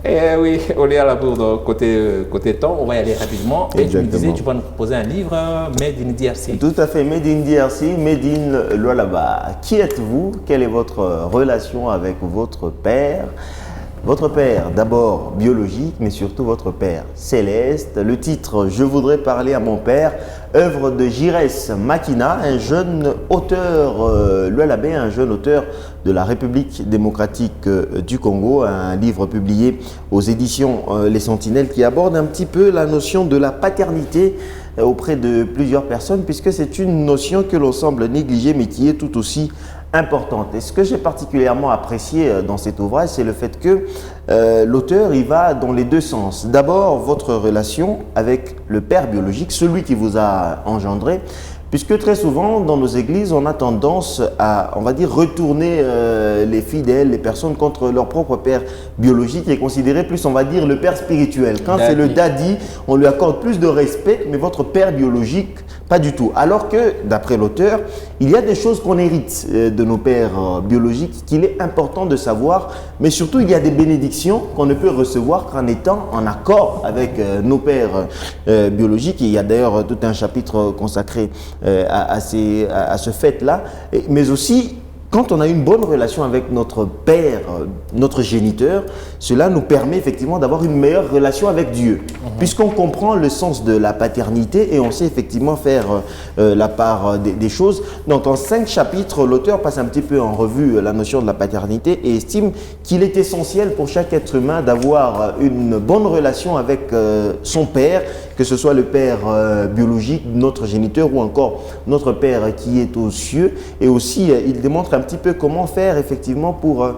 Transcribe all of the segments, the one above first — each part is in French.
Et oui, on est à la bourre côté temps, on va y aller rapidement. Et tu me disais, tu vas nous proposer un livre Made in DRC. Tout à fait, Made in DRC, Made in Lualaba. Qui êtes-vous? Quelle est votre relation avec votre père? Votre père, d'abord biologique, mais surtout votre père céleste. Le titre, Je voudrais parler à mon père, œuvre de Jires Makina, un jeune auteur lualabais, un jeune auteur de la République démocratique du Congo, un livre publié aux éditions Les Sentinelles qui aborde un petit peu la notion de la paternité auprès de plusieurs personnes, puisque c'est une notion que l'on semble négliger, mais qui est tout aussi importante. Et ce que j'ai particulièrement apprécié dans cet ouvrage, c'est le fait que l'auteur il va dans les deux sens. D'abord, votre relation avec le père biologique, celui qui vous a engendré, puisque très souvent dans nos églises, on a tendance à, on va dire, retourner les fidèles, les personnes contre leur propre père biologique et considérer plus, on va dire, le père spirituel. Quand c'est le daddy, on lui accorde plus de respect, mais votre père biologique, pas du tout. Alors que, d'après l'auteur, il y a des choses qu'on hérite de nos pères biologiques qu'il est important de savoir, mais surtout il y a des bénédictions qu'on ne peut recevoir qu'en étant en accord avec nos pères biologiques. Et il y a d'ailleurs tout un chapitre consacré à ce fait-là, mais aussi quand on a une bonne relation avec notre père, notre géniteur, cela nous permet effectivement d'avoir une meilleure relation avec Dieu, puisqu'on comprend le sens de la paternité et on sait effectivement faire la part des choses. Donc en 5 chapitres, l'auteur passe un petit peu en revue la notion de la paternité et estime qu'il est essentiel pour chaque être humain d'avoir une bonne relation avec son père, que ce soit le père biologique, notre géniteur ou encore notre père qui est aux cieux. Et aussi, il démontre un petit peu comment faire effectivement pour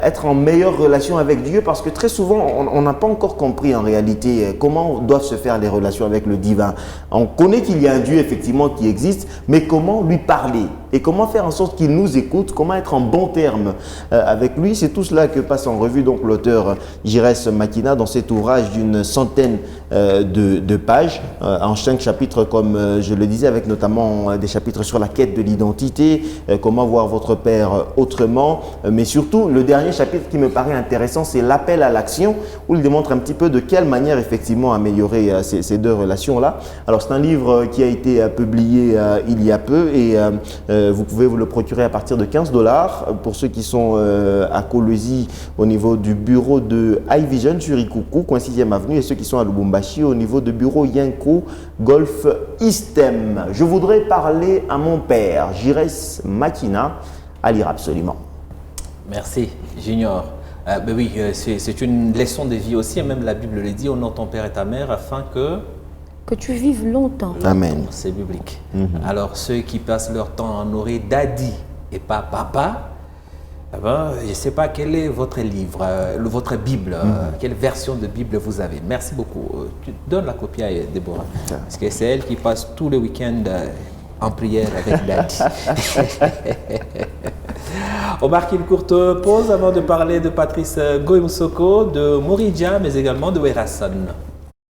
être en meilleure relation avec Dieu, parce que très souvent, on n'a pas encore compris en réalité comment doivent se faire les relations avec le divin. On connaît qu'il y a un Dieu effectivement qui existe, mais comment lui parler et comment faire en sorte qu'il nous écoute, comment être en bon terme avec lui. C'est tout cela que passe en revue donc l'auteur Jires Makina dans cet ouvrage d'une centaine de pages, en 5 chapitres comme je le disais, avec notamment des chapitres sur la quête de l'identité, comment voir votre père autrement, mais surtout le dernier chapitre qui me paraît intéressant, c'est l'appel à l'action, où il démontre un petit peu de quelle manière effectivement améliorer ces deux relations-là. Alors c'est un livre qui a été publié il y a peu et vous pouvez vous le procurer à partir de 15 $ pour ceux qui sont à Kolwezi au niveau du bureau de iVision sur Ikuku, coin 6e avenue, et ceux qui sont à Lubumbashi au niveau de bureau Yenko Golf Eastem. Je voudrais parler à mon père, Jires Makina, à lire absolument. Merci, Junior. Ben oui, c'est une leçon de vie aussi, même la Bible le dit, honore ton père et ta mère afin que tu vives longtemps. Amen. C'est biblique. Alors, ceux qui passent leur temps à honorer daddy et pas papa, eh ben, je ne sais pas quel est votre livre, votre Bible, quelle version de Bible vous avez. Merci beaucoup. Tu donnes la copie à Déborah, parce que c'est elle qui passe tous les week-ends en prière avec daddy. On marque une courte pause avant de parler de Patrice Goymusoko, de Moridia, mais également de Werason.